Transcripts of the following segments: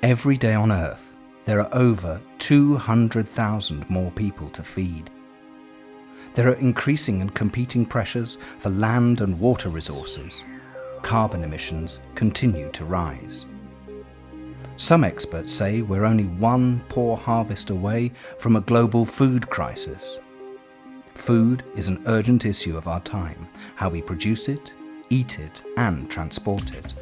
Every day on Earth, there are over 200,000 more people to feed. There are increasing and competing pressures for land and water resources. Carbon emissions continue to rise. Some experts say we're only one poor harvest away from a global food crisis. Food is an urgent issue of our time, how we produce it, eat it, and transport it.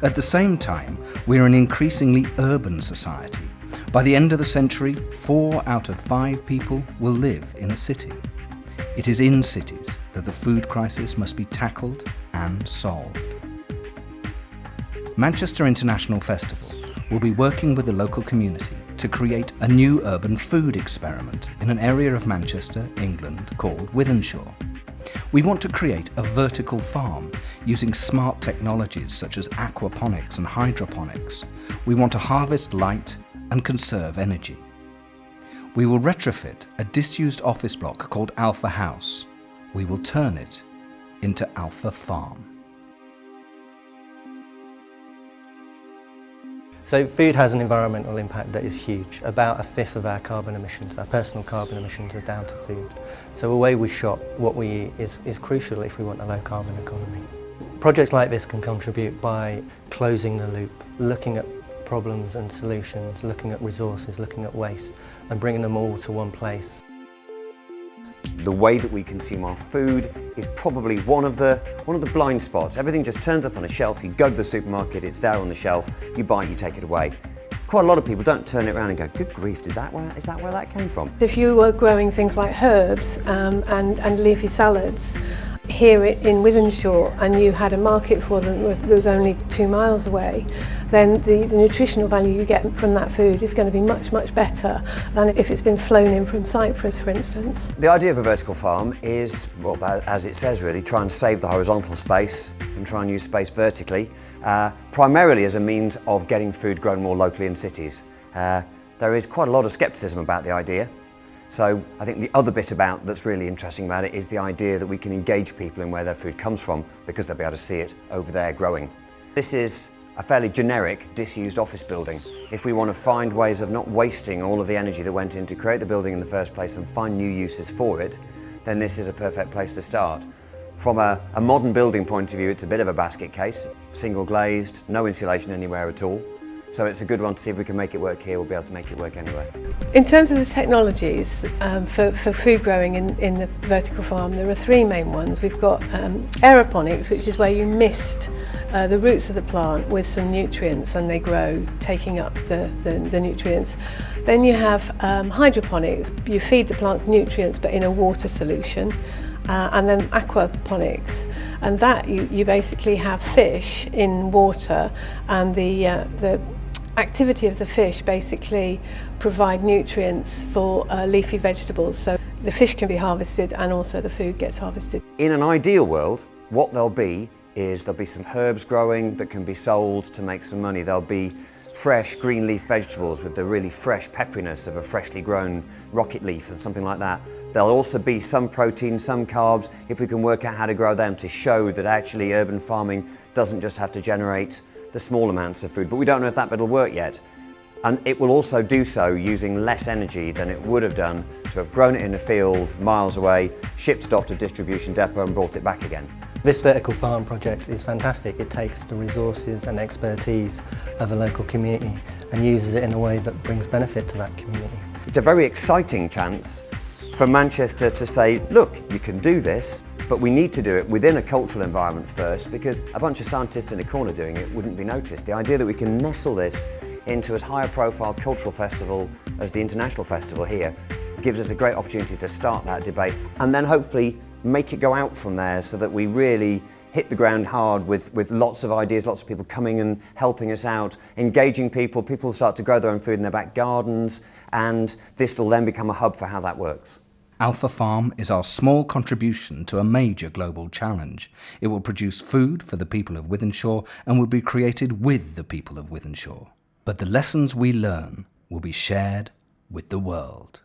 At the same time, we're an increasingly urban society. By the end of the century, 4 out of 5 people will live in a city. It is in cities that the food crisis must be tackled and solved. Manchester International Festival will be working with the local community to create a new urban food experiment in an area of Manchester, England, called Wythenshawe. We want to create a vertical farm using smart technologies such as aquaponics and hydroponics. We want to harvest light and conserve energy. We will retrofit a disused office block called Alpha House. We will turn it into Alpha Farm. So food has an environmental impact that is huge. About 1/5 of our carbon emissions, our personal carbon emissions, are down to food. So the way we shop, what we eat, is crucial if we want a low carbon economy. Projects like this can contribute by closing the loop, looking at problems and solutions, looking at resources, looking at waste, and bringing them all to one place. The way that we consume our food is probably one of the blind spots. Everything just turns up on a shelf. You go to the supermarket, it's there on the shelf, you buy it, you take it away. Quite a lot of people don't turn it around and go, good grief, is that where that came from? If you were growing things like herbs and leafy salads here in Wythenshawe, and you had a market for them that was only 2 miles away, then the nutritional value you get from that food is going to be much, much better than if it's been flown in from Cyprus, for instance. The idea of a vertical farm is, well, as it says really, try and save the horizontal space and try and use space vertically, primarily as a means of getting food grown more locally in cities. There is quite a lot of scepticism about the idea. So I think the other bit that's really interesting about it is the idea that we can engage people in where their food comes from, because they'll be able to see it over there growing. This is a fairly generic disused office building. If we want to find ways of not wasting all of the energy that went in to create the building in the first place and find new uses for it, then this is a perfect place to start. From a modern building point of view, it's a bit of a basket case, single glazed, no insulation anywhere at all. So it's a good one to see if we can make it work here. We'll be able to make it work anywhere. In terms of the technologies for food growing in the vertical farm, there are 3 main ones. We've got aeroponics, which is where you mist the roots of the plant with some nutrients and they grow, taking up the nutrients. Then you have hydroponics. You feed the plant nutrients but in a water solution. And then aquaponics, and that you basically have fish in water, and the activity of the fish basically provide nutrients for leafy vegetables, so the fish can be harvested and also the food gets harvested. In an ideal world, what there'll be some herbs growing that can be sold to make some money. There'll be fresh green leaf vegetables with the really fresh pepperiness of a freshly grown rocket leaf and something like that. There'll also be some protein, some carbs, if we can work out how to grow them to show that actually urban farming doesn't just have to generate the small amounts of food, but we don't know if that bit will work yet. And it will also do so using less energy than it would have done to have grown it in a field miles away, shipped it off to a distribution depot and brought it back again. This vertical farm project is fantastic. It takes the resources and expertise of a local community and uses it in a way that brings benefit to that community. It's a very exciting chance for Manchester to say, look, you can do this, but we need to do it within a cultural environment first, because a bunch of scientists in a corner doing it wouldn't be noticed. The idea that we can nestle this into as high a profile cultural festival as the International Festival here gives us a great opportunity to start that debate and then hopefully make it go out from there, so that we really hit the ground hard with lots of ideas, lots of people coming and helping us out, engaging people. People start to grow their own food in their back gardens, and this will then become a hub for how that works. Alpha Farm is our small contribution to a major global challenge. It will produce food for the people of Wythenshawe and will be created with the people of Wythenshawe. But the lessons we learn will be shared with the world.